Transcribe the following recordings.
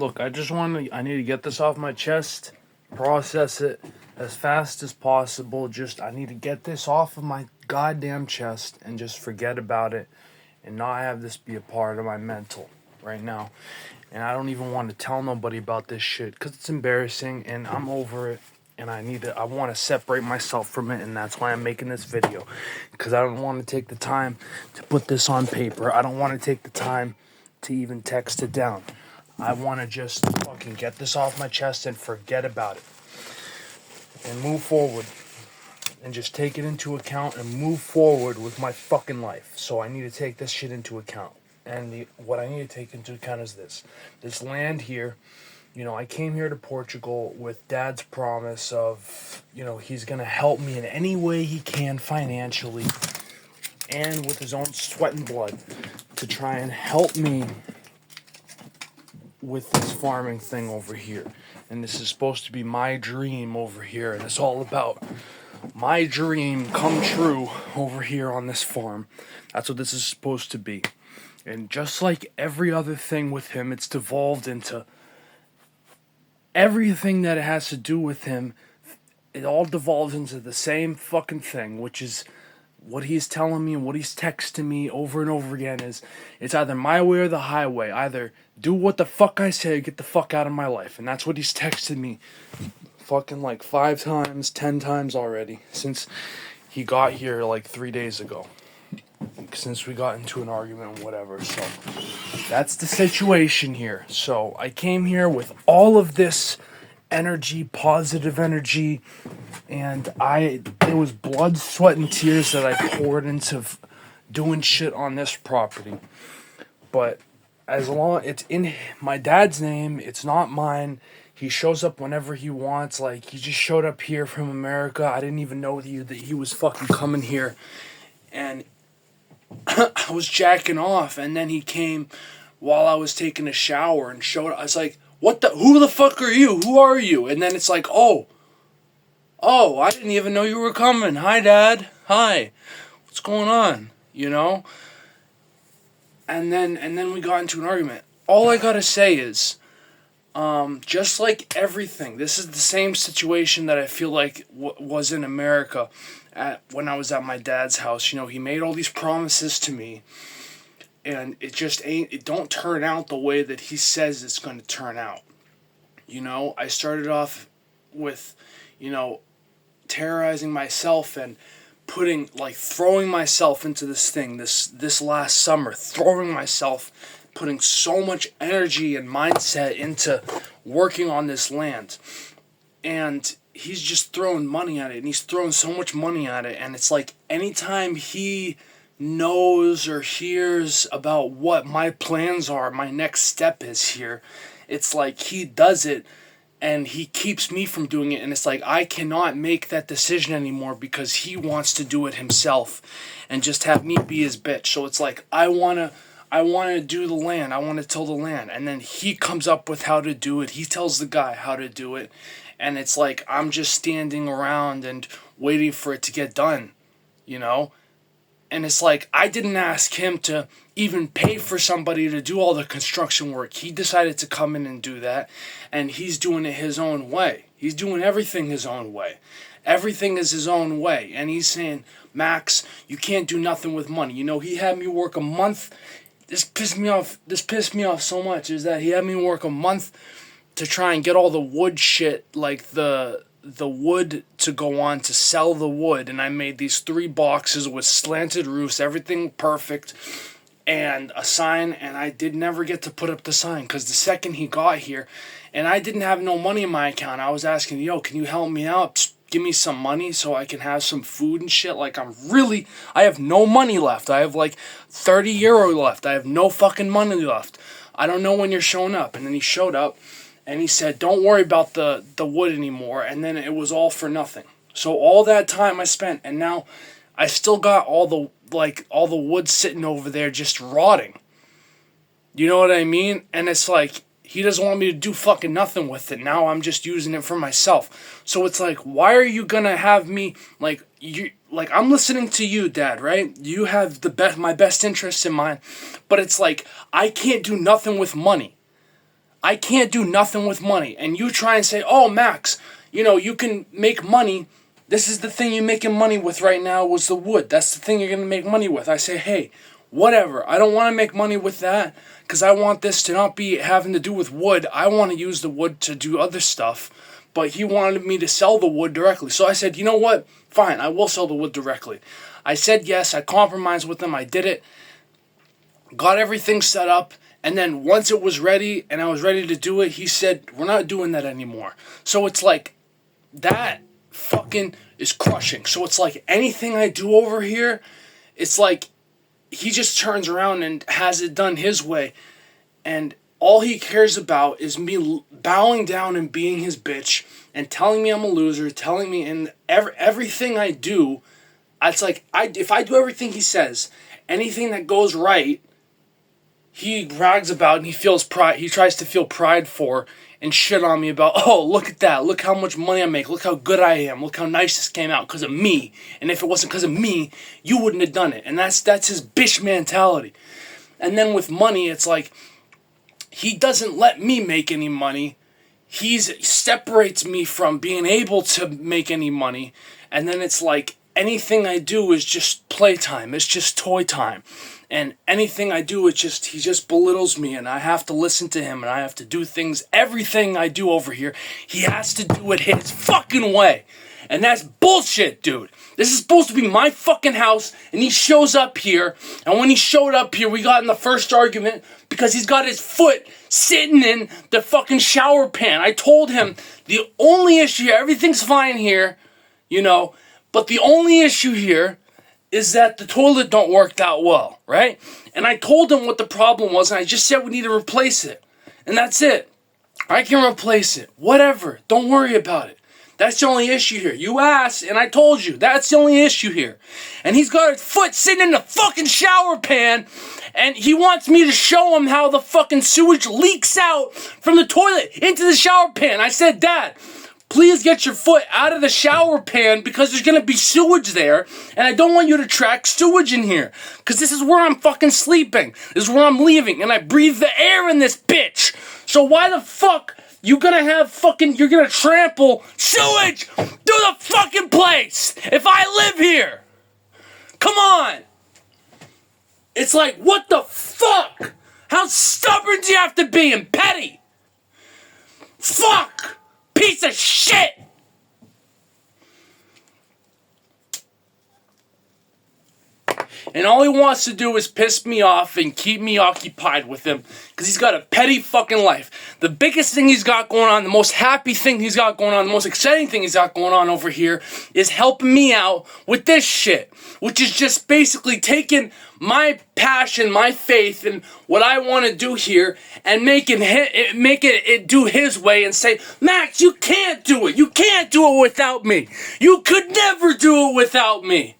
Look, I need to get this off my chest, process it as fast as possible. I need to get this off of my goddamn chest and just forget about it and not have this be a part of my mental right now. And I don't even want to tell nobody about this shit because it's embarrassing and I'm over it. And I want to separate myself from it, and that's why I'm making this video. Because I don't want to take the time to put this on paper. I don't want to take the time to even text it down. I want to just fucking get this off my chest and forget about it. And move forward. And just take it into account and move forward with my fucking life. So I need to take this shit into account. And what I need to take into account is this. This land here, you know, I came here to Portugal with Dad's promise of, you know, he's going to help me in any way he can financially and with his own sweat and blood to try and help me with this farming thing over here. And this is supposed to be my dream over here, and it's all about my dream come true over here on this farm. That's what this is supposed to be. And just like every other thing with him, it's devolved into everything that it has to do with him. It all devolves into the same fucking thing, which is what he's telling me and what he's texting me over and over again is it's either my way or the highway. Either do what the fuck I say or get the fuck out of my life. And that's what he's texted me fucking like 5 times, 10 times already since he got here like 3 days ago. Since we got into an argument and whatever. So that's the situation here. So I came here with all of this energy, positive energy, and it was blood, sweat, and tears that I poured into doing shit on this property. But as long it's in my dad's name, it's not mine. He shows up whenever he wants. Like, he just showed up here from America. I didn't even know that he was fucking coming here. And I was jacking off, and then he came while I was taking a shower and showed up. I was like, who the fuck are you? Who are you? And then it's like, oh, I didn't even know you were coming. Hi, Dad. Hi. What's going on? You know? And then we got into an argument. All I gotta say is, just like everything, this is the same situation that I feel like was in America when I was at my dad's house. You know, he made all these promises to me, and it don't turn out the way that he says it's going to turn out. You know, I started off with, you know, terrorizing myself and throwing myself into this thing, this last summer, putting so much energy and mindset into working on this land. And he's just throwing money at it, and he's throwing so much money at it, and it's like anytime he knows or hears about what my plans are, my next step is here, it's like he does it, and he keeps me from doing it, and it's like I cannot make that decision anymore because he wants to do it himself and just have me be his bitch. So it's like I want to do the land, I want to till the land, and then he comes up with how to do it, he tells the guy how to do it, and it's like I'm just standing around and waiting for it to get done, you know? And it's like I didn't ask him to even pay for somebody to do all the construction work. He decided to come in and do that, and he's doing it his own way. He's doing everything his own way. Everything is his own way. And he's saying, Max, you can't do nothing with money. You know, he had me work a month. This pissed me off so much, is that he had me work a month to try and get all the wood shit, like the wood to go on to sell the wood. And I made these 3 boxes with slanted roofs, everything perfect, and a sign, and I did never get to put up the sign because the second he got here, and I didn't have no money in my account, I was asking, yo, can you help me out? Just give me some money so I can have some food and shit. Like, I have no money left. I have like 30 euro left. I have no fucking money left. I don't know when you're showing up. And then he showed up, and he said, don't worry about the wood anymore. And then it was all for nothing. So all that time I spent, and now I still got all the wood sitting over there just rotting. You know what I mean? And it's like, he doesn't want me to do fucking nothing with it. Now I'm just using it for myself. So it's like, why are you gonna have me, I'm listening to you, Dad, right? You have my best interests in mind. But it's like, I can't do nothing with money. I can't do nothing with money. And you try and say, oh, Max, you can make money. This is the thing you're making money with right now was the wood. That's the thing you're going to make money with. I say, hey, whatever. I don't want to make money with that because I want this to not be having to do with wood. I want to use the wood to do other stuff. But he wanted me to sell the wood directly. So I said, you know what? Fine, I will sell the wood directly. I said yes. I compromised with him. I did it. Got everything set up. And then once it was ready and I was ready to do it, he said, we're not doing that anymore. So it's like, that fucking is crushing. So it's like anything I do over here, it's like he just turns around and has it done his way. And all he cares about is me bowing down and being his bitch and telling me I'm a loser, telling me, and everything I do, it's like, if I do everything he says, anything that goes right, he brags about and he feels pride. He tries to feel pride for and shit on me about, oh, look at that. Look how much money I make. Look how good I am. Look how nice this came out because of me. And if it wasn't because of me, you wouldn't have done it. And that's his bitch mentality. And then with money, it's like, he doesn't let me make any money. He separates me from being able to make any money. And then it's like, anything I do is just playtime. It's just toy time. And anything I do, he just belittles me, and I have to listen to him, and I have to do things, everything I do over here, he has to do it his fucking way. And that's bullshit, dude. This is supposed to be my fucking house, and he shows up here, and when he showed up here, we got in the first argument because he's got his foot sitting in the fucking shower pan. I told him the only issue here, everything's fine here, but the only issue here is that the toilet don't work that well, right? And I told him what the problem was, and I just said we need to replace it. And that's it. I can replace it. Whatever. Don't worry about it. That's the only issue here. You asked, and I told you. That's the only issue here. And he's got his foot sitting in the fucking shower pan, and he wants me to show him how the fucking sewage leaks out from the toilet into the shower pan. I said, Dad, please get your foot out of the shower pan because there's going to be sewage there. And I don't want you to track sewage in here. Because this is where I'm fucking sleeping. This is where I'm leaving. And I breathe the air in this bitch. So why the fuck you're going to trample sewage through the fucking place if I live here? Come on. It's like, what the fuck? How stubborn do you have to be and petty? Fuck. Piece of shit! And all he wants to do is piss me off and keep me occupied with him because he's got a petty fucking life. The biggest thing he's got going on, the most happy thing he's got going on, the most exciting thing he's got going on over here is helping me out with this shit, which is just basically taking my passion, my faith, and what I want to do here and make it do his way and say, Max, you can't do it. You can't do it without me. You could never do it without me.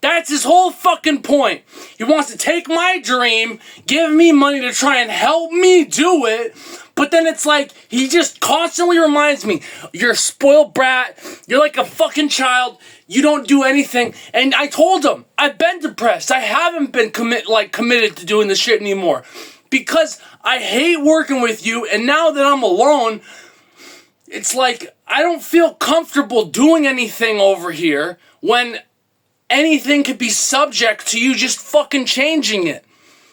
That's his whole fucking point. He wants to take my dream, give me money to try and help me do it, but then it's like, he just constantly reminds me, you're a spoiled brat, you're like a fucking child, you don't do anything. And I told him, I've been depressed. I haven't been committed to doing this shit anymore. Because I hate working with you, and now that I'm alone, it's like, I don't feel comfortable doing anything over here when anything could be subject to you just fucking changing it.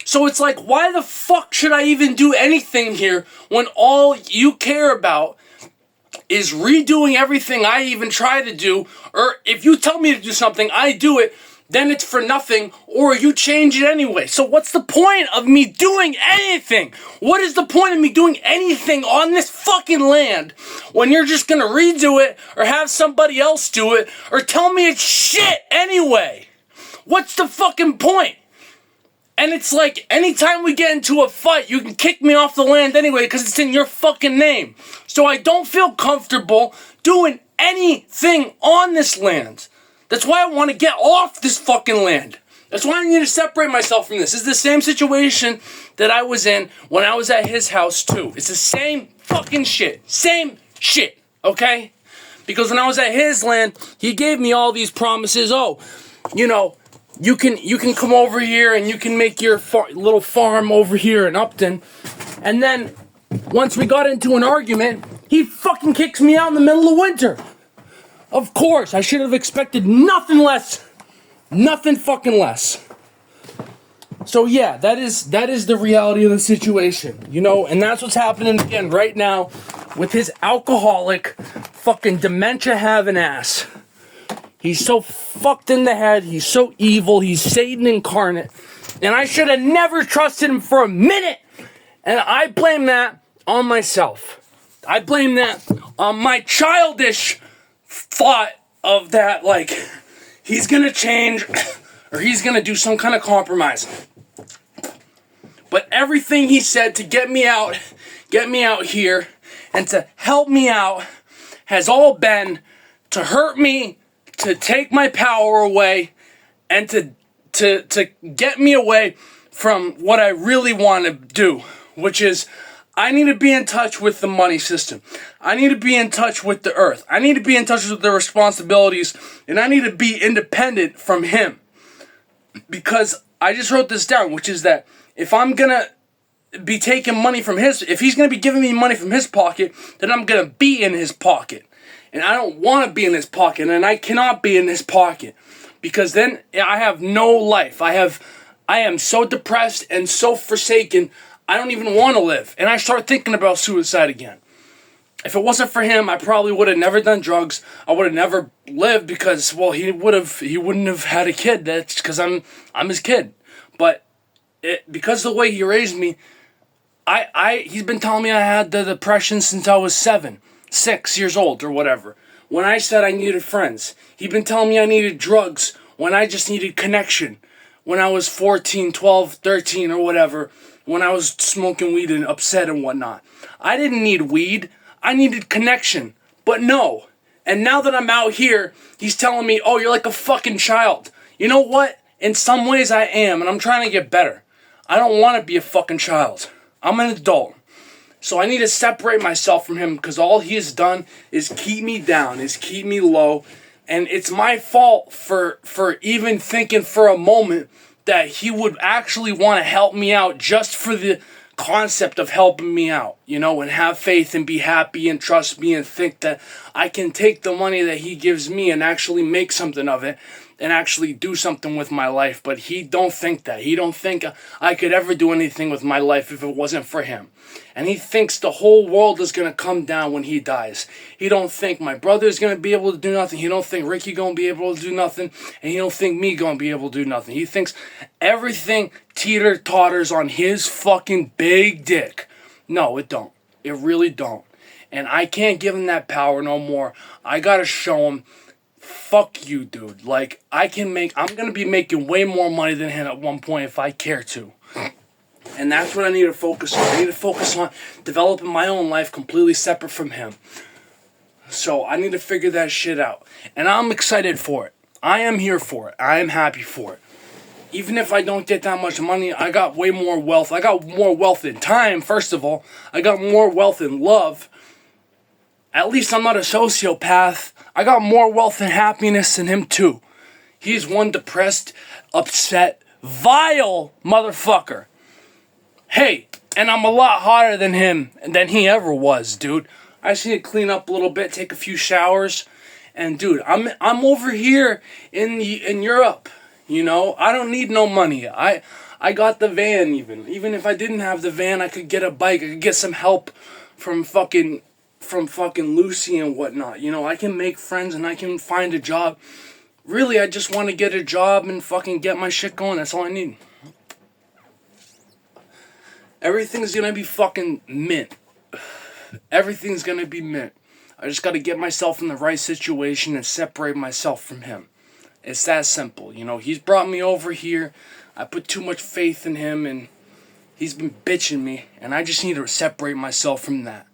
So it's like, why the fuck should I even do anything here when all you care about is redoing everything I even try to do? Or if you tell me to do something, I do it, then it's for nothing, or you change it anyway. So what's the point of me doing anything? What is the point of me doing anything on this fucking land when you're just gonna redo it, or have somebody else do it, or tell me it's shit anyway? What's the fucking point? And it's like, anytime we get into a fight, you can kick me off the land anyway because it's in your fucking name. So I don't feel comfortable doing anything on this land. That's why I want to get off this fucking land. That's why I need to separate myself from this. This is the same situation that I was in when I was at his house too. It's the same fucking shit. Same shit, okay? Because when I was at his land, he gave me all these promises. Oh, you can come over here and you can make your little farm over here in Upton. And then once we got into an argument, he fucking kicks me out in the middle of winter. Of course, I should have expected nothing less. Nothing fucking less. So yeah, that is the reality of the situation, you know, and that's what's happening again right now with his alcoholic, fucking dementia-having ass. He's so fucked in the head, he's so evil, he's Satan incarnate, and I should have never trusted him for a minute, and I blame that on myself. I blame that on my childish thought of that, like, he's gonna change, or he's gonna do some kind of compromise. But everything he said to get me out here, and to help me out, has all been to hurt me, to take my power away, and to get me away from what I really want to do, which is I need to be in touch with the money system. I need to be in touch with the earth. I need to be in touch with the responsibilities, and I need to be independent from him. Because I just wrote this down, which is that if I'm gonna be taking money from if he's gonna be giving me money from his pocket, then I'm gonna be in his pocket. And I don't want to be in his pocket, and I cannot be in his pocket. Because then I have no life. I am so depressed and so forsaken, I don't even want to live. And I start thinking about suicide again. If it wasn't for him, I probably would have never done drugs. I would have never lived because, well, he wouldn't have had a kid. That's because I'm his kid. But because of the way he raised me, he's been telling me I had the depression since I was 6 years old or whatever. When I said I needed friends, he'd been telling me I needed drugs when I just needed connection. When I was 14, 12, 13 or whatever, when I was smoking weed and upset and whatnot. I didn't need weed. I needed connection. But no. And now that I'm out here, he's telling me, oh, you're like a fucking child. You know what? In some ways I am, and I'm trying to get better. I don't want to be a fucking child. I'm an adult. So I need to separate myself from him because all he has done is keep me down, is keep me low. And it's my fault for even thinking for a moment that he would actually want to help me out just for the concept of helping me out, you know, and have faith and be happy and trust me and think that I can take the money that he gives me and actually make something of it and actually do something with my life. But he don't think that. He don't think I could ever do anything with my life if it wasn't for him. And he thinks the whole world is going to come down when he dies. He don't think my brother's going to be able to do nothing. He don't think Ricky going to be able to do nothing. And he don't think me going to be able to do nothing. He thinks everything teeter-totters on his fucking big dick. No, it don't. It really don't. And I can't give him that power no more. I got to show him, fuck you, dude. Like, I'm going to be making way more money than him at one point if I care to. And that's what I need to focus on. I need to focus on developing my own life completely separate from him. So I need to figure that shit out. And I'm excited for it. I am here for it. I am happy for it. Even if I don't get that much money, I got way more wealth. I got more wealth in time, first of all. I got more wealth in love. At least I'm not a sociopath. I got more wealth and happiness than him too. He's one depressed, upset, vile motherfucker. Hey, and I'm a lot hotter than him than he ever was, dude. I just need to clean up a little bit, take a few showers, and dude, I'm over here in Europe. You know, I don't need no money. I got the van even. Even if I didn't have the van, I could get a bike. I could get some help from fucking Lucy and whatnot. You know, I can make friends and I can find a job. Really, I just want to get a job and fucking get my shit going. That's all I need. Everything's gonna be fucking mint. Everything's gonna be mint. I just gotta get myself in the right situation and separate myself from him. It's that simple. You know, he's brought me over here. I put too much faith in him and he's been bitching me. And I just need to separate myself from that.